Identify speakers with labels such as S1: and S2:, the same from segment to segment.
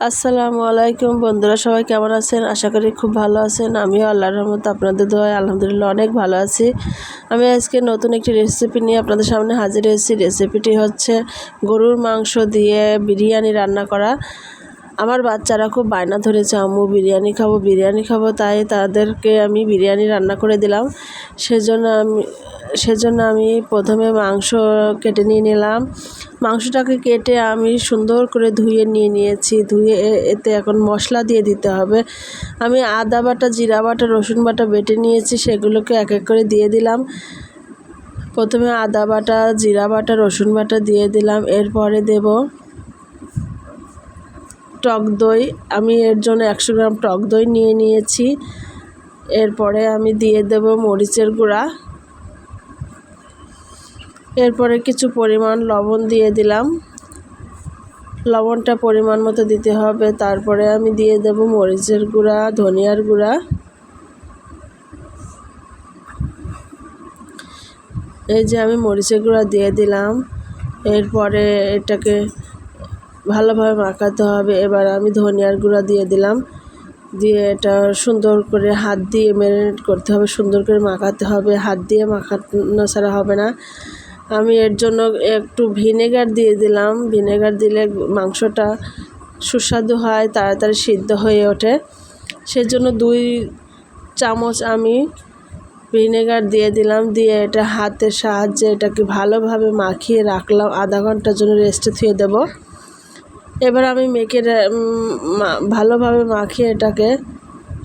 S1: আসসালামু আলাইকুম বন্ধুরা, সবাই কেমন আছেন? আশা করি খুব ভালো আছেন। আমিও আল্লাহর রহমতে আপনাদের দোয়ায় আলহামদুলিল্লাহ অনেক ভালো আছি। আমি আজকে নতুন একটি রেসিপি নিয়ে আপনাদের সামনে হাজির হয়েছি। রেসিপিটি হচ্ছে গরুর মাংস দিয়ে বিরিয়ানি রান্না করা। আমার বাচ্চারা খুব বায়না ধরেছে, আম্মু বিরিয়ানি খাবো, তাই তাদেরকে আমি বিরিয়ানি রান্না করে দিলাম। সেজন্য আমি প্রথমে মাংস কেটে নিয়ে নিলাম। মাংসটাকে কেটে আমি সুন্দর করে ধুয়ে নিয়েছি। এতে এখন মশলা দিয়ে দিতে হবে। আমি আদা বাটা, জিরা বাটা, রসুন বাটা বেটে নিয়েছি, সেগুলোকে এক এক করে দিয়ে দিলাম। প্রথমে আদা বাটা, জিরা বাটা, রসুন বাটা দিয়ে দিলাম। এরপরে দেব টক দই। আমি এর জন্য 100 গ্রাম টক দই নিয়েছি। এরপরে আমি দিয়ে দেব মরিচের গুঁড়া। এরপরে কিছু পরিমাণ লবণ দিয়ে দিলাম। লবণটা পরিমাণ মতো দিতে হবে। তারপরে আমি দিয়ে দেব মরিচের গুঁড়া, ধনিয়ার গুঁড়া। এই যে আমি মরিচের গুঁড়া দিয়ে দিলাম। এরপরে এটাকে ভালোভাবে মাখাতে হবে। এবার আমি ধনিয়ার গুঁড়া দিয়ে দিলাম। দিয়ে এটা সুন্দর করে হাত দিয়ে ম্যারিনেট করতে হবে, সুন্দর করে মাখাতে হবে। হাত দিয়ে মাখানো ছাড়া হবে না। আমি এর জন্য একটু ভিনেগার দিয়ে দিলাম। ভিনেগার দিলে মাংসটা সুস্বাদু হয়, তাড়াতাড়ি সিদ্ধ হয়ে ওঠে। সেজন্য 2 চামচ আমি ভিনেগার দিয়ে দিলাম। দিয়ে এটা হাতের সাহায্যে এটাকে ভালোভাবে মাখিয়ে রাখলাম। আধা ঘন্টার জন্য রেস্টে থুয়ে দেব। এবার আমি ভালোভাবে মাখিয়ে এটাকে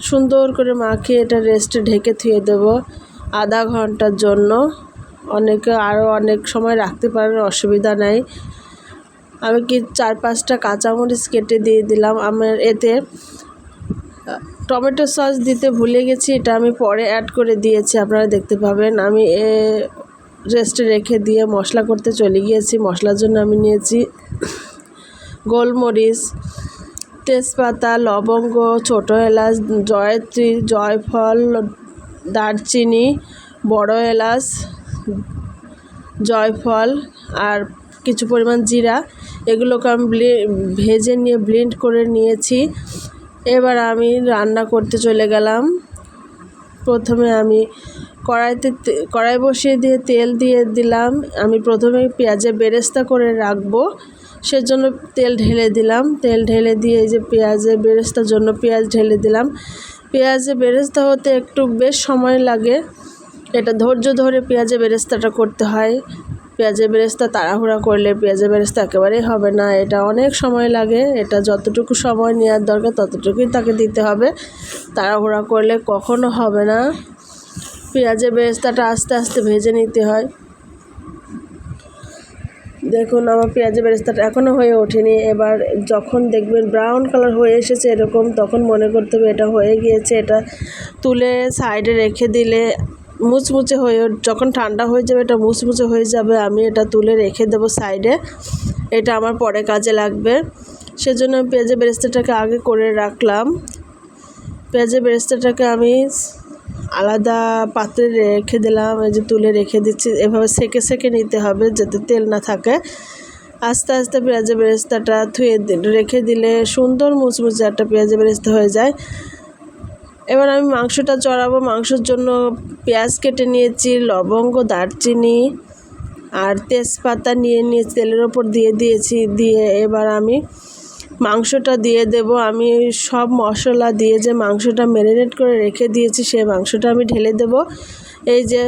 S1: সুন্দর করে মাখিয়ে এটা রেস্টে ঢেকে থুয়ে দেব আধা ঘন্টার জন্য। অনেকে আরও অনেক সময় রাখতে পারেন, অসুবিধা নাই। আমি 4-5টা কাঁচামরিচ কেটে দিয়ে দিলাম। আমার এতে টমেটো সস দিতে ভুলে গেছি, এটা আমি পরে অ্যাড করে দিয়েছি, আপনারা দেখতে পাবেন। আমি রেস্টে রেখে দিয়ে মশলা করতে চলে গিয়েছি। মশলার জন্য আমি নিয়েছি গোলমরিচ, তেজপাতা, লবঙ্গ, ছোটো এলাচ, জয়ত্রী, জয়ফল, দারচিনি, বড় এলাচ, জয়ফল আর কিছু পরিমাণ জিরা। এগুলোকে আমি ভেজে নিয়ে ব্লেন্ড করে নিয়েছি। এবার আমি রান্না করতে চলে গেলাম। প্রথমে আমি কড়াই বসিয়ে দিয়ে তেল দিয়ে দিলাম। আমি প্রথমে পেঁয়াজের বেরেস্তা করে রাখবো, সেজন্য তেল ঢেলে দিলাম। তেল ঢেলে দিয়ে এই যে পেঁয়াজের বেরেস্তার জন্য পেঁয়াজ ঢেলে দিলাম। পেঁয়াজের বেরেস্তা হতে একটু বেশ সময় লাগে। এটা ধৈর্য ধরে পেঁয়াজের বেরেস্তাটা করতে হয়। পেঁয়াজের বেরেস্তা তাড়াহুড়া করলে পেঁয়াজের বেরেস্তা একেবারেই হবে না। এটা অনেক সময় লাগে। এটা যতটুকু সময় নেওয়ার দরকার ততটুকুই তাকে দিতে হবে। তাড়াহুড়া করলে কখনো হবে না। পেঁয়াজের বেরেস্তাটা আস্তে আস্তে ভেজে নিতে হয়। দেখুন আমার পেঁয়াজের বেরেস্তাটা এখনও হয়ে ওঠেনি। এবার যখন দেখবেন ব্রাউন কালার হয়ে এসেছে এরকম, তখন মনে করতে হবে এটা হয়ে গিয়েছে। এটা তুলে সাইডে রেখে দিলে মুচমুচে হয়ে, যখন ঠান্ডা হয়ে যাবে এটা মুচমুচে হয়ে যাবে। আমি এটা তুলে রেখে দেবো সাইডে, এটা আমার পরে কাজে লাগবে। সেজন্য আমি পেঁয়াজের বেরেস্তাটাকে আগে করে রাখলাম। পেঁয়াজের বেরেস্তাটাকে আমি আলাদা পাত্রে রেখে দিলাম। এই যে তুলে রেখে দিচ্ছি। এভাবে সেকে নিতে হবে যাতে তেল না থাকে। আস্তে আস্তে পেঁয়াজের বেরেস্তাটা রেখে দিলে সুন্দর মুচমুচে একটা পেঁয়াজের বেরেস্তা হয়ে যায়। এবার আমি মাংসটা চড়াবো। মাংসের জন্য পেঁয়াজ কেটে নিয়েছি, লবঙ্গ, দারচিনি আর তেজপাতা নিয়ে তেলের ওপর দিয়ে দিয়েছি। দিয়ে এবার আমি মাংসটা দিয়ে দেব। আমি সব মশলা দিয়ে যে মাংসটা ম্যারিনেট করে রেখে দিয়েছি সেই মাংসটা আমি ঢেলে দেব। এই যে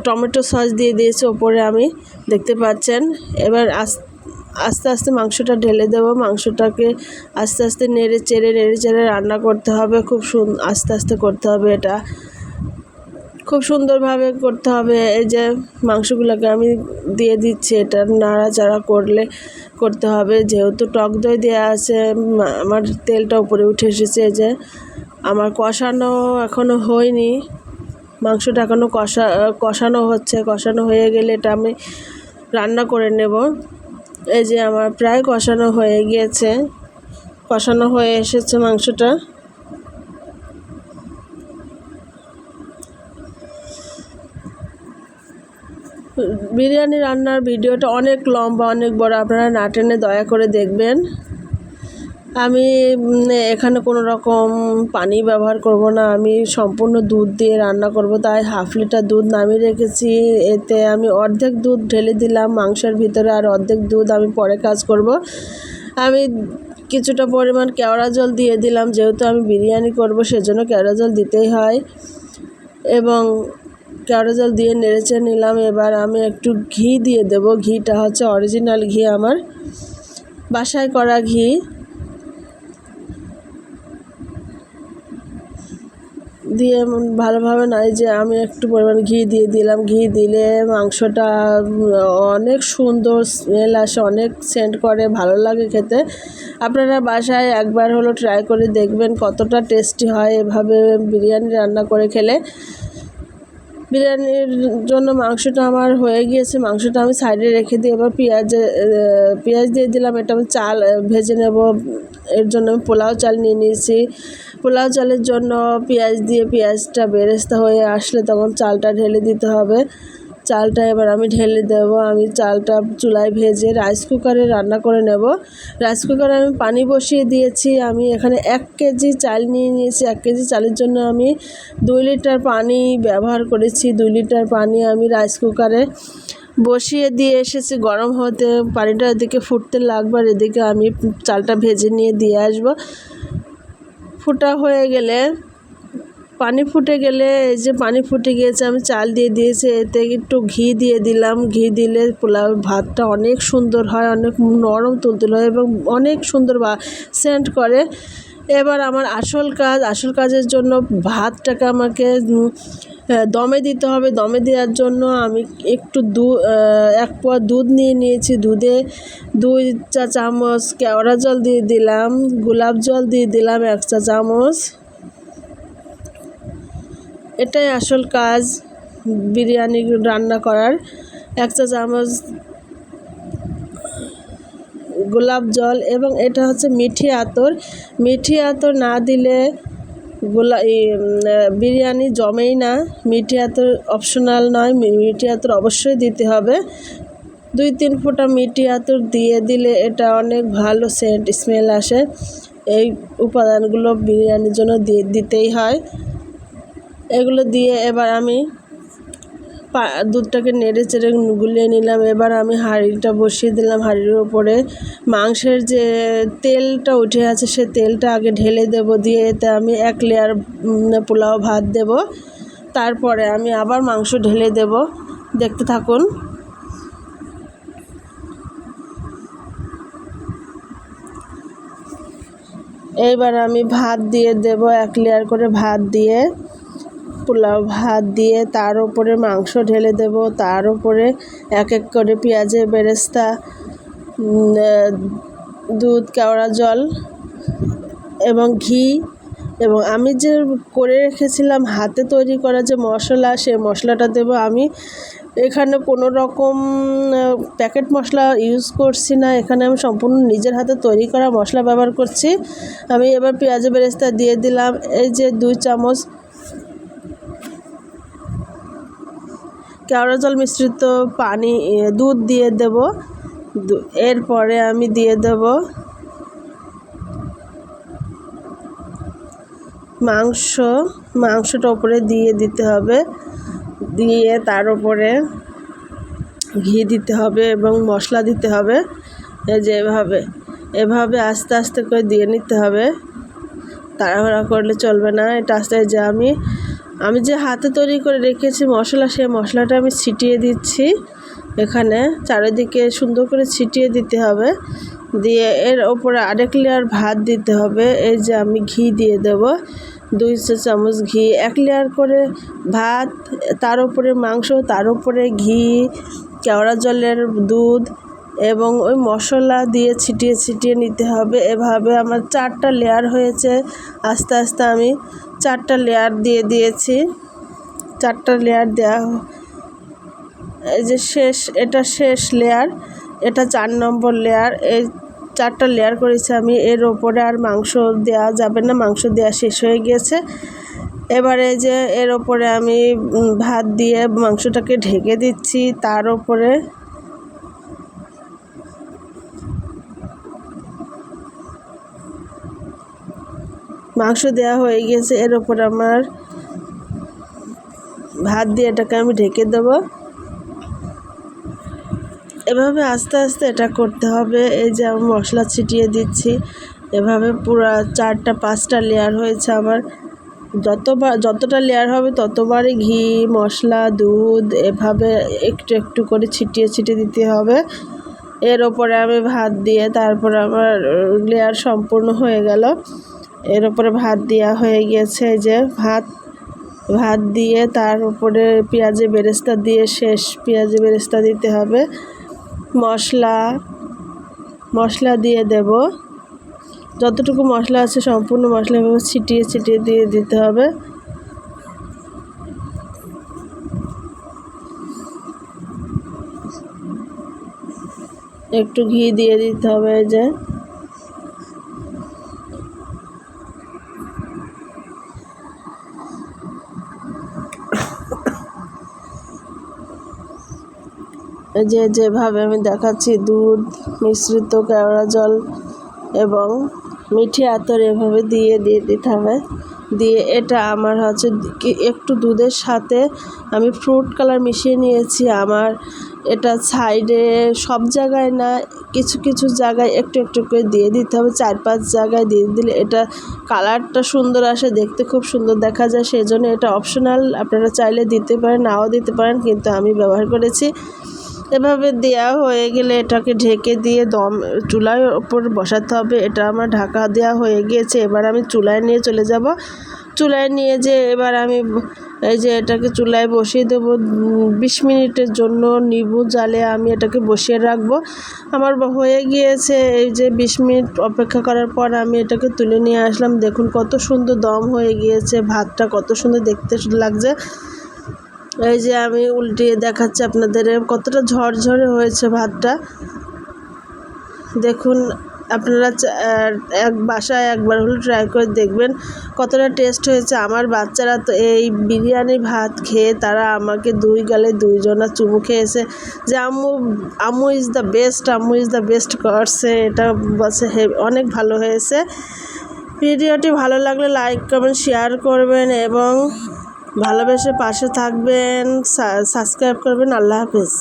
S1: টমেটো সস দিয়ে দিয়েছি ওপরে, আমি দেখতে পাচ্ছেন। এবার আস্তে আস্তে মাংসটা ঢেলে দেব। মাংসটাকে আস্তে আস্তে নেড়ে চেড়ে রান্না করতে হবে। খুব আস্তে আস্তে করতে হবে, এটা খুব সুন্দরভাবে করতে হবে। এই যে মাংসগুলোকে আমি দিয়ে দিচ্ছি, এটা নাড়াচাড়া করতে হবে। যেহেতু টক দই দেওয়া আছে, আমার তেলটা উপরে উঠে এসেছে। এই যে আমার কষানো এখনও হয়নি, মাংসটা এখনও কষানো হচ্ছে। কষানো হয়ে গেলে এটা আমি রান্না করে নেব। এই যে আমার প্রায় কষানো হয়ে গিয়েছে, কষানো হয়ে এসেছে মাংসটা। বিরিয়ানি রান্নার ভিডিওটা অনেক লম্বা, অনেক বড়, আপনারা না টেনে দয়া করে দেখবেন। আমি এখানে কোনো রকম পানি ব্যবহার করব না, আমি সম্পূর্ণ দুধ দিয়ে রান্না করব, তাই 1/2 লিটার দুধ নামিয়ে রেখেছি। এতে আমি অর্ধেক দুধ ঢেলে দিলাম মাংসের ভিতরে, আর অর্ধেক দুধ আমি পরে কাজ করব। আমি কিছুটা পরিমাণ কেওড়া জল দিয়ে দিলাম, যেহেতু আমি বিরিয়ানি করব সেজন্য কেওড়া জল দিতেই হয়, এবং কেওড়া জল দিয়ে নেড়েচে নিলাম। এবার আমি একটু ঘি দিয়ে দেব, ঘিটা হচ্ছে অরিজিনাল ঘি, আমার বাসায় করা ঘি। দিয়ে ভালোভাবে যে আমি একটু পরিমাণ ঘি দিয়ে দিলাম। ঘি দিলে মাংসটা অনেক সুন্দর স্মেল আসে, অনেক সেন্ট করে, ভালো লাগে খেতে। আপনারা বাসায় একবার হলো ট্রাই করে দেখবেন কতটা টেস্টি হয় এভাবে বিরিয়ানি রান্না করে খেলে। বিরিয়ানির জন্য মাংসটা আমার হয়ে গিয়েছে, মাংসটা আমি সাইডে রেখে দিয়ে এবার পেঁয়াজ দিয়ে দিলাম। এটা আমি চাল ভেজে নেব, এর জন্য আমি পোলাও চাল নিয়ে নিয়েছি। পোলাও চালের জন্য পেঁয়াজ দিয়ে পেঁয়াজটা বেরেস্তা হয়ে আসলে তখন চালটা ঢেলে দিতে হবে। চালটা এবার আমি ঢেলে দেবো। আমি চালটা চুলায় ভেজে রাইস কুকারে রান্না করে নেব। রাইস কুকারে আমি পানি বসিয়ে দিয়েছি। আমি এখানে 1 কেজি চাল নিয়ে নিয়েছি। 1 কেজি চালের জন্য আমি 2 লিটার পানি ব্যবহার করেছি। 2 লিটার পানি আমি রাইস কুকারে বসিয়ে দিয়ে এসেছি গরম হতে। পানিটা এদিকে ফুটতে লাগবে, আর এদিকে আমি চালটা ভেজে নিয়ে দিয়ে আসবো। ফুটা হয়ে গেলে, পানি ফুটে গেলে, এই যে পানি ফুটে গিয়েছে, আমি চাল দিয়ে দিয়েছি। এতে একটু ঘি দিয়ে দিলাম। ঘি দিলে পোলাও ভাতটা অনেক সুন্দর হয়, অনেক নরম তুলতুলে হয় এবং অনেক সুন্দর সেন্ট করে। এবার আমার আসল কাজের জন্য ভাতটাকে আমাকে দমে দিতে হবে। দমে দেওয়ার জন্য আমি একটু 1 পোয়া দুধ নিয়ে নিয়েছি। দুধে 2 চা চামচ কেওড়া জল দিয়ে দিলাম, গোলাপ জল দিয়ে দিলাম 1 চা চামচ। এটাই আসল কাজ বিরিয়ানি রান্না করার। 1 চা চামচ গোলাপ জল, এবং এটা হচ্ছে মিঠি আতর। মিঠি আতর না দিলে বিরিয়ানি জমেই না। মিঠি আতর অপশনাল নয়, মিঠি আতর অবশ্যই দিতে হবে। 2-3 ফোঁটা মিঠি আতর দিয়ে দিলে এটা অনেক ভালো সেন্ট স্মেল আসে। এই উপাদানগুলো বিরিয়ানির জন্য দিতেই হয়। এগুলো দিয়ে এবার আমি দুধটাকে নেড়ে চেড়ে গুলিয়ে নিলাম। এবার আমি হাঁড়িটা বসিয়ে দিলাম। হাঁড়ির উপরে মাংসের যে তেলটা উঠে আছে সে তেলটা আগে ঢেলে দেব। দিয়ে এতে আমি 1 লেয়ার পোলাও ভাত দেব। তারপরে আমি আবার মাংস ঢেলে দেব। দেখতে থাকুন। এইবার আমি ভাত দিয়ে দেব, 1 লেয়ার করে ভাত দিয়ে, পোলাও ভাত দিয়ে তার উপরে মাংস ঢেলে দেব। তার উপরে 1 করে পেঁয়াজের বেরেস্তা, দুধ, কেওড়া জল এবং ঘি, এবং আমি যে করে রেখেছিলাম হাতে তৈরি করা যে মশলা, সেই মশলাটা দেব। আমি এখানে কোনো রকম প্যাকেট মশলা ইউজ করছি না, এখানে আমি সম্পূর্ণ নিজের হাতে তৈরি করা মশলা ব্যবহার করছি। আমি এবার পেঁয়াজের বেরেস্তা দিয়ে দিলাম। এই যে 2 চামচ কেওড়া জল মিশ্রিত দুধ দিয়ে দেব। এরপরে আমি দিয়ে দেব মাংসটা উপরে দিয়ে দিতে হবে। দিয়ে তার উপরে ঘি দিতে হবে এবং মশলা দিতে হবে। এই যে এভাবে আস্তে আস্তে করে দিয়ে নিতে হবে, তাড়াহুড়া করলে চলবে না। এটা আস্তে যে আমি যে হাতে তৈরি করে রেখেছি মশলা, সেই মশলাটা আমি ছিটিয়ে দিচ্ছি। এখানে চারিদিকে সুন্দর করে ছিটিয়ে দিতে হবে। দিয়ে এর ওপরে 1 লেয়ার ভাত দিতে হবে। এই যে আমি ঘি দিয়ে দেব, 2 চা চামচ ঘি। 1 লেয়ার করে ভাত, তার উপরে মাংস, তার উপরে ঘি, কেওড়া জলের দুধ এবং ওই মশলা দিয়ে ছিটিয়ে নিতে হবে। এভাবে আমার 4টা লেয়ার হয়েছে। আস্তে আস্তে আমি 4টা লেয়ার দিয়ে দিয়েছি। 4টা লেয়ার দেওয়া, এই যে এটা শেষ লেয়ার, এটা 4 নম্বর লেয়ার। এই 4টা লেয়ার করেছি আমি। এর ওপরে আর মাংস দেওয়া যাবে না, মাংস দেওয়া শেষ হয়ে গিয়েছে। এবারে যে এর ওপরে আমি ভাত দিয়ে মাংসটাকে ঢেকে দিচ্ছি। তার ওপরে মাংস দেওয়া হয়ে গেছে, এর ওপর আমার ভাত দিয়ে এটাকে আমি ঢেকে দেবো। এভাবে আস্তে আস্তে এটা করতে হবে। এই যে আমি মশলা ছিটিয়ে দিচ্ছি, এভাবে পুরো 4টা 5টা লেয়ার হয়েছে আমার। যতটা লেয়ার হবে ততবারই ঘি, মশলা, দুধ এভাবে একটু একটু করে ছিটিয়ে ছিটিয়ে দিতে হবে। এর ওপরে আমি ভাত দিয়ে, তারপরে আমার লেয়ার সম্পূর্ণ হয়ে গেল। এর ওপরে ভাত দেওয়া হয়ে গিয়েছে। এই যে ভাত দিয়ে তার উপরে পেঁয়াজের বেরেস্তা দিয়ে শেষ পেঁয়াজের বেরেস্তা দিতে হবে। মশলা দিয়ে দেব, যতটুকু মশলা আছে সম্পূর্ণ মশলা এভাবে ছিটিয়ে ছিটিয়ে দিয়ে দিতে হবে। একটু ঘি দিয়ে দিতে হবে। এই যে যেভাবে আমি দেখাচ্ছি, দুধ মিশ্রিত কেওড়া জল এবং মিঠে আতর এভাবে দিয়ে দিতে হবে। দিয়ে এটা আমার হচ্ছে একটু দুধের সাথে আমি ফ্রুট কালার মিশিয়ে নিয়েছি। আমার এটা সাইডে সব জায়গায় না, কিছু কিছু জায়গায় একটু একটু করে দিয়ে দিতে হবে। 4-5 জায়গায় দিয়ে দিলে এটা কালারটা সুন্দর আসে, দেখতে খুব সুন্দর দেখা যায়। সেই জন্য এটা অপশনাল, আপনারা চাইলে দিতে পারেন, নাও দিতে পারেন, কিন্তু আমি ব্যবহার করেছি। এভাবে দেওয়া হয়ে গেলে এটাকে ঢেকে দিয়ে চুলার ওপর বসাতে হবে। এটা আমার ঢাকা দেওয়া হয়ে গিয়েছে। এবার আমি চুলায় নিয়ে চলে যাব। চুলায় নিয়ে যে এবার আমি এই যে এটাকে চুলায় বসিয়ে দেবো 20 মিনিটের জন্য। নিবু জালে আমি এটাকে বসিয়ে রাখবো। আমার হয়ে গিয়েছে। এই যে 20 মিনিট অপেক্ষা করার পর আমি এটাকে তুলে নিয়ে আসলাম। দেখুন কত সুন্দর দম হয়ে গিয়েছে, ভাতটা কত সুন্দর দেখতে লাগছে। এই যে আমি উল্টিয়ে দেখাচ্ছি আপনাদের কতটা ঝরঝরে হয়েছে ভাতটা। দেখুন আপনারা বাসায় একবার হলে ট্রাই করে দেখবেন কতটা টেস্ট হয়েছে। আমার বাচ্চারা তো এই বিরিয়ানি ভাত খেয়ে তারা আমাকে 2 গালে 2 জনা চুমু খেয়েছে যে আম্মু ইজ দ্য বেস্ট করছে। এটা বলছে অনেক ভালো হয়েছে। ভিডিওটি ভালো লাগলে লাইক কমেন্ট শেয়ার করবেন এবং ভালোবেসে পাশে থাকবেন, সাবস্ক্রাইব করবেন। আল্লাহ হাফেজ।